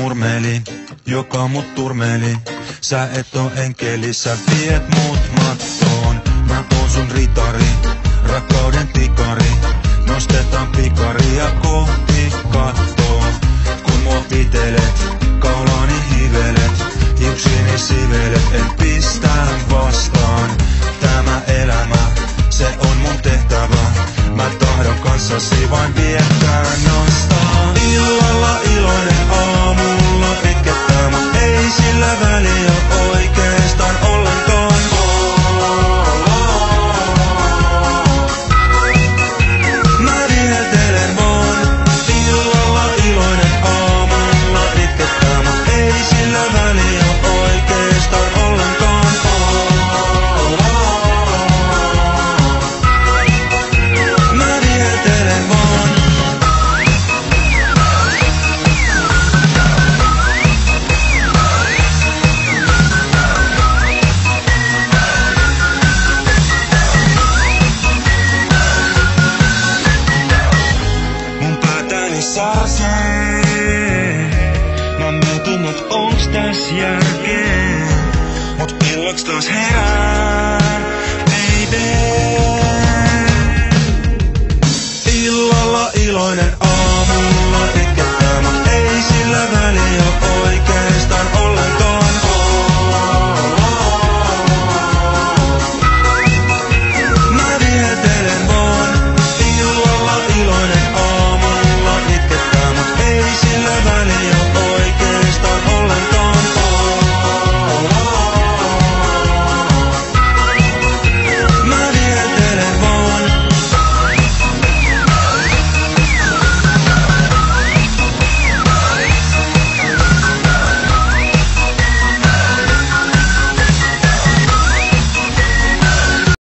murmeli, joka mut turmeli. Sä et oo enkeli, sä viet mut mattoon. Mä oon sun ritari, rakkauden tikari. Nostetaan pikaria kohti kattoa. Kun mua pitelet, kaulani hivelet, hiuksini sivelet, en pistä vastaan. Tämä elämä, se on mun tehtävä. Mä tahdon kanssasi vain viettää nastaa. Illalla iloinen, aamulla itkettää, mut ei sillä väliä oikeastaan ollenkaan. Mä viheltelen vaan. Illalla iloinen, aamulla itkettää, mut ei sillä väliä oikeastaan ollenkaan. Mä viheltelen vaan. Mun päätäni sarsee. Mä mietin, et onks täs järkeä. Mut illaksi taas herään, baby. Illalla iloinen,